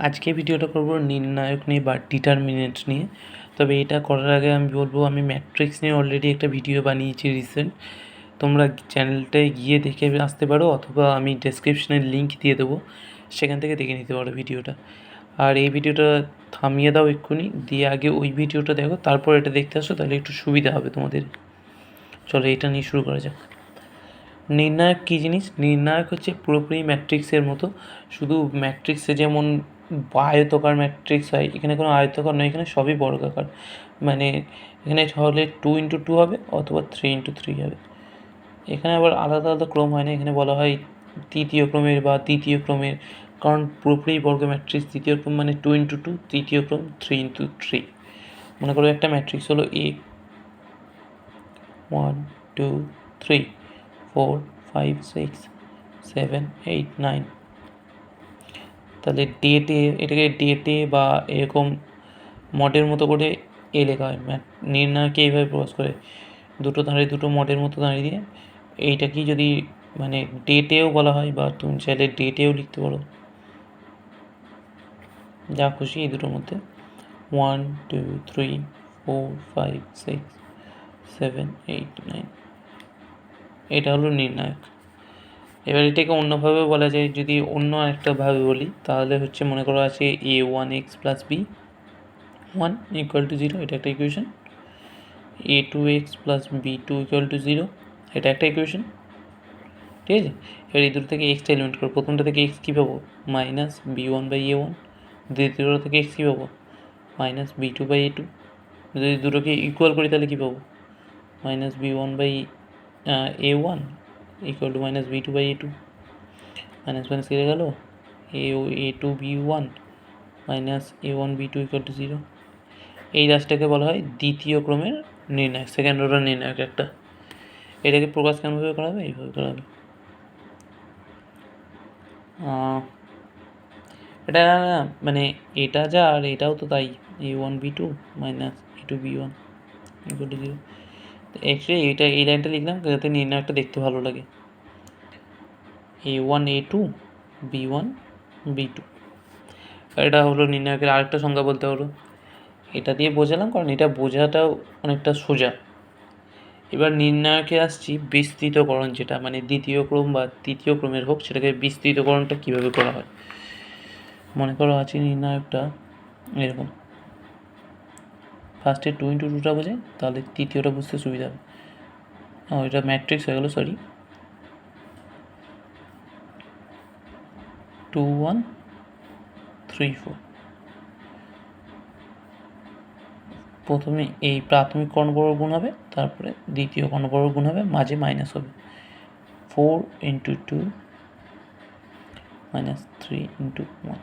আজকে ভিডিওটা করব নির্ণায়ক নিয়ে বা ডিটারমিনেন্ট নিয়ে। তবে এটা করার আগে আমি বলবো, আমি ম্যাট্রিক্স নিয়ে অলরেডি একটা ভিডিও বানিয়েছি রিসেন্ট। তোমরা চ্যানেলটায় গিয়ে দেখে আসতে পারো, অথবা আমি ডেসক্রিপশনের লিঙ্ক দিয়ে দেবো, সেখান থেকে দেখে নিতে পারো ভিডিওটা। আর এই ভিডিওটা থামিয়ে দাও এক্ষুনি, দিয়ে আগে ওই ভিডিওটা দেখো, তারপর এটা দেখতে আসো, তাহলে একটু সুবিধা হবে তোমাদের। চলো এটা নিয়ে শুরু করা যাক। নির্ণায়ক কী জিনিস? নির্ণায়ক হচ্ছে পুরোপুরি ম্যাট্রিক্সের মতো, শুধু ম্যাট্রিক্সে যেমন আয়তকার ম্যাট্রিক্স হয়, এখানে কোনো আয়তকার নয়, এখানে সবই বর্গাকার। মানে এখানে হলে 2x2 হবে অথবা 3x3 হবে। এখানে আবার আলাদা আলাদা ক্রম হয় না, এখানে বলা হয় তৃতীয় ক্রমের বা দ্বিতীয় ক্রমের, কারণ পুরোপুরি বর্গ ম্যাট্রিক্স। দ্বিতীয় ক্রম মানে 2x2, তৃতীয় ক্রম 3x3। মনে করো একটা ম্যাট্রিক্স হলো A, 1 2 3 4 5 6 7 8 9। তাহলে ডেটে এটাকে ডেটে বা এরকম মডের মতো করে এ লেখা হয়। নির্ণায়কে এইভাবে প্রকাশ করে, দুটো দাঁড়িয়ে দুটো মডের মতো দাঁড়িয়ে দিয়ে। এইটাকেই যদি মানে ডেটেও বলা হয়, বা তুমি চাইলে ডেটেও লিখতে পারো, যা খুশি এই দুটোর মধ্যে। 1 2 3 4 5 6 7 8 9, এটা হলো নির্ণায়ক। এবার এটাকে অন্যভাবে বলা যায়, যদি অন্য একটাভাবে বলি তাহলে হচ্ছে, মনে করো আছে a1x plus B 1 equal to 0, এটা একটা equation. a2x plus b2 equal to 0, এটা একটা ইকুয়েশন। ঠিক আছে, এবার এই দুটো থেকে এক্সটা এলিমেন্ট করো। প্রথমটা থেকে এক্স কী পাবো? Minus b1/a1। দ্বিতীয়টা থেকে এক্স কী পাবো? Minus b2/a2। যদি দুটোকে ইকুয়াল করি তাহলে কী পাবো? Minus b1/a1 equal to minus b2/a2। Minus minus কেটে গেল, a2b1 minus a1b2 equal to 0। এই রাশিটাকে বলা হয় দ্বিতীয় ক্রমের নির্ণায়ক, সেকেন্ড অর্ডার নির্ণায়ক একটা। এটাকে প্রকাশ কেমনভাবে করা হবে? এইভাবে করা হবে। এটা মানে এটা যা, আর এটাও তো তাই, a1b2 minus a2b1 equal to 0। Actually এই লাইনটা লিখলাম যাতে নির্ণায়কটা দেখতে ভালো লাগে। a1 a2 b1 b2, এটা হলো নির্ণায়কের আরেকটা সংজ্ঞা বলতে হলো। এটা দিয়ে বোঝালাম, কারণ এটা বোঝাটাও অনেকটা সোজা। এবার নির্ণায়কে আসছি বিস্তৃতকরণ, যেটা মানে দ্বিতীয় ক্রম বা তৃতীয় ক্রমের হোক, সেটাকে বিস্তৃতকরণটা কীভাবে করা হয়। মনে করো আছে নির্ণায়কটা এরকম, ফার্স্টে 2x2টা বোঝায়, তাহলে তৃতীয়টা বুঝতে সুবিধা হবে। এটা ম্যাট্রিক্স হয়ে গেলো, সরি, 2 1 3 4। প্রথমে এই প্রাথমিক কর্ণবর্গ গুণ হবে, তারপরে দ্বিতীয় কর্ণবর্গ গুণ হবে, মাঝে মাইনাস হবে। 4 × 2 মাইনাস 3 × 1,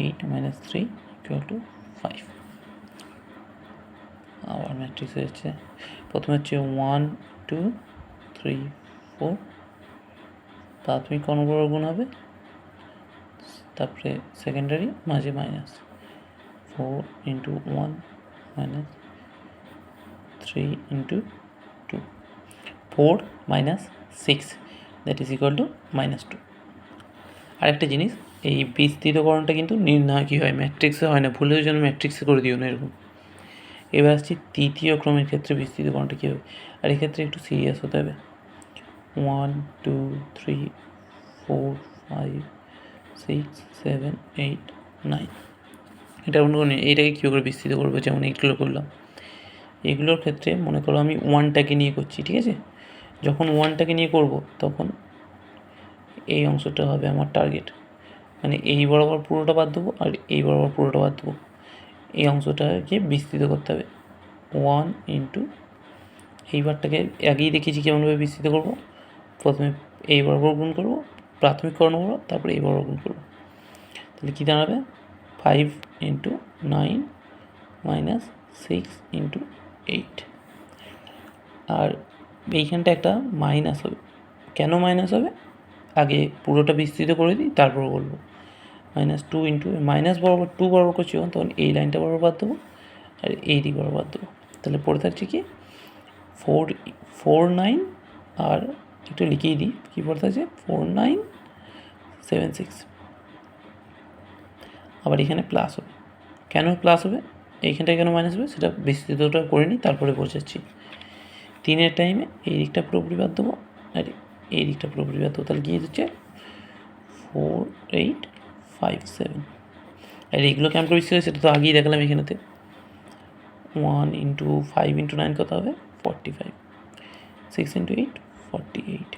8 মাইনাস 3 ইকুয়াল টু 5। আবার ম্যাট্রিক্স হচ্ছে, প্রথমে হচ্ছে 1 2 3 4, প্রাথমিক কর্ণবর্গ গুণ হবে, তারপরে সেকেন্ডারি, মাঝে minus. 4 × 1 minus 3 × 2, 4 minus 6, that is equal to -2। আরেকটা জিনিস, এই বিস্তৃতকরণটা কিন্তু নির্ণায়কই হয়, ম্যাট্রিক্সে হয় না, ভুলেও যেন ম্যাট্রিক্সে করে দিও না এরকম। এবার আসছি তৃতীয় ক্রমের ক্ষেত্রে বিস্তৃতকরণটা কী হবে। আর এক্ষেত্রে একটু সিরিয়াস হতে হবে। 1 2 3 4 5 6 7 8 9, এটা অন্য নেই। এইটাকে কী করে বিস্তৃত করবো? যেমন এইগুলো করলাম, এগুলোর ক্ষেত্রে মনে করো আমি 1টাকে নিয়ে করছি, ঠিক আছে। যখন 1টাকে নিয়ে করব, তখন এই অংশটা হবে আমার টার্গেট, মানে এই বরাবর পুরোটা বাদ দেবো আর এই বরাবর পুরোটা বাদ দেবো। এই অংশটাকে বিস্তৃত করতে হবে 1 × এইবারটাকে আগেই দেখিয়েছি কেমনভাবে বিস্তৃত করব। প্রথমে এই বরাবর গুণ করবো, প্রাথমিক কর্ণবর্গ, তারপরে এই বরাবর গুণ করবো। তাহলে কী দাঁড়াবে? 5 × 9 মাইনাস 6 × 8। আর এইখানটা একটা মাইনাস হবে। কেন মাইনাস হবে? আগে পুরোটা বিস্তৃত করে দিই, তারপর বলবো। -2 × মাইনাস বরাবর 2 বরাবর করছি, তখন এই লাইনটা বরাবর বাদ দেবো আর এই দিক বরাবর বাদ দেবো। তাহলে পড়ে থাকছে কি 4 4 9, আর একটু লিখেই দিই কী পড়ে থাকছে 4 9 7 6। আবার এখানে প্লাস হবে। কেন প্লাস হবে, এইখানটায় কেন মাইনাস হবে সেটা বিস্তৃতটা করে নিই, তারপরে বোঝাচ্ছি। 3-এর টাইমে এই দিকটা পুরোপুরি বাদ দেবো আর এই দিকটা পুরোপুরি বাদ দেবো, তাহলে গিয়ে হচ্ছে 4, 8, 5, 7। আর এইগুলো কেমন করে বিস্তৃত সেটা তো আগেই দেখালাম এখানেতে। 1 × 5 × 9 কত হবে, 45। 6 × 8, 48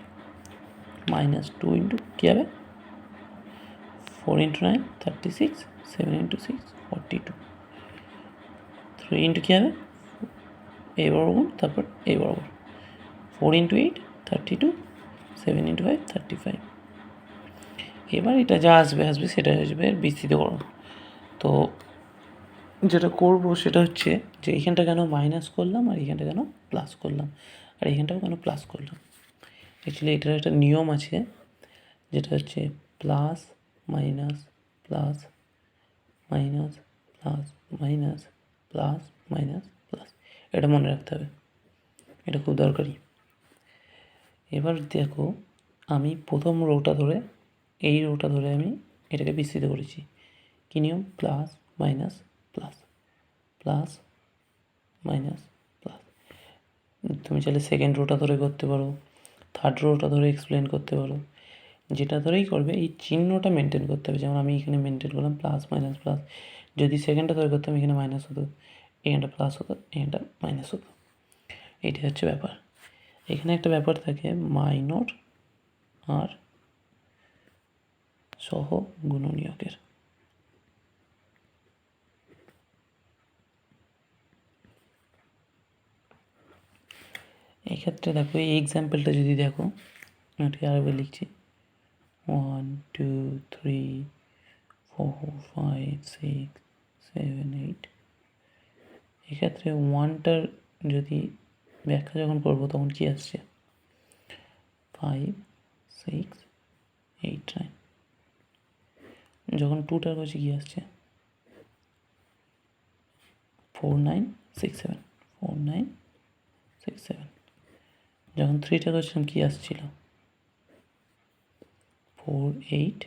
মাইনাস 2 ইন্টু কী হবে, 4 × 9, 36, 7 × 6, 42, 3 ইন্টু কী হবে, এই বরাবর তারপর এই বরাবর, 4 × 8, 32, 7 × 5, 35। এবার এটা যা আসবে সেটা আসবে বিস্তৃতকরণ। তো যেটা করব সেটা হচ্ছে যে এইখানটা কেন মাইনাস করলাম আর এইখানটা কেন প্লাস করলাম আর এইখানটাও কেন প্লাস করলাম। অ্যাকচুয়ালি এটার একটা নিয়ম আছে যেটা হচ্ছে plus minus plus minus plus minus plus minus plus, এটা মনে রাখতে হবে, এটা খুব দরকারি। এবার দেখো আমি প্রথম রোটা ধরে এই রোটা ধরে আমি এটাকে বিস্তৃত করেছি। কী নিয়ম, plus minus plus plus minus plus. তুমি চাইলে সেকেন্ড রোটা ধরে করতে পারো, থার্ড রোটা ধরে এক্সপ্লেন করতে পারো, যেটা ধরেই করবে এই চিহ্নটা মেনটেন করতে হবে। যেমন আমি এখানে মেনটেন করলাম প্লাস মাইনাস প্লাস, যদি সেকেন্ডটা ধরে করতাম এখানে মাইনাস হতো, এখানটা প্লাস হতো, এখানটা মাইনাস হতো। এইটা হচ্ছে ব্যাপার। এখানে একটা ব্যাপার থাকে মাইনর আর সহ গুণনীয়কের। এক্ষেত্রে দেখো এই এক্সাম্পলটা যদি দেখো, এটি আরেকবার লিখছি, 1, 2, 3, 4, 5, 6, 7, 8। এক্ষেত্রে 1টার যদি ব্যাখ্যা যখন করবো তখন কী আসছে, 5, 6, 8, 9। যখন 2টার করছি কী আসছে, 4, 9, 6, 7, 4, 9, 6, 7। যখন 3টা করছিলাম কী আসছিল, 4, 8,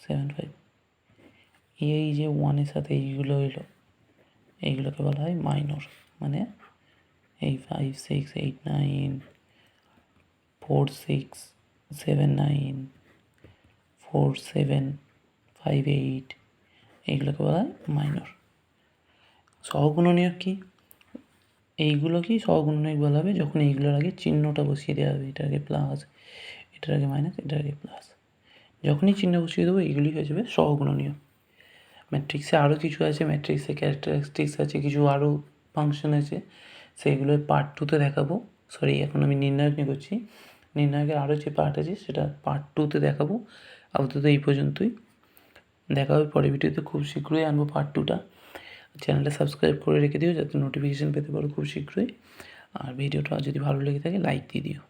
7, 5। এই যে 1-এর সাথে এইগুলো এলো, এইগুলোকে বলা হয় মাইনর। মানে এই 5, 6, 8, 9, 4, 6, 7, 9, 4, 7, 5, 8, এইগুলোকে বলা হয় মাইনর। সহগুণনীয়ক কি, এইগুলোকেই সহগুণনীয়ক বলা হবে যখন এইগুলোর আগে চিহ্নটা বসিয়ে দেওয়া হবে। এটার আগে প্লাস, এটার আগে মাইনাস, এটার আগে প্লাস, যখনই চিহ্ন বসিয়ে দেবো এইগুলি হয়ে যাবে সহগুণনীয়। ম্যাট্রিক্সে আরও কিছু আছে, ম্যাট্রিক্সে ক্যারেক্টারিস্টিক্স আছে, কিছু আরও ফাংশন আছে, সেইগুলো পার্ট 2তে দেখাবো। সরি, এখন আমি নির্ণায়ক নিয়ে করছি। নির্ণায়কের আরও যে পার্ট আছে সেটা পার্ট 2তে দেখাবো। আপাতত এই পর্যন্তই, দেখা হবে পরের ভিডিওতে। খুব শীঘ্রই আনবো পার্ট 2টা। চ্যানেলটা সাবস্ক্রাইব করে রেখে দিও যাতে নোটিফিকেশান পেতে পারো খুব শীঘ্রই। আর ভিডিওটা যদি ভালো লেগে থাকে লাইক দিয়ে দিও।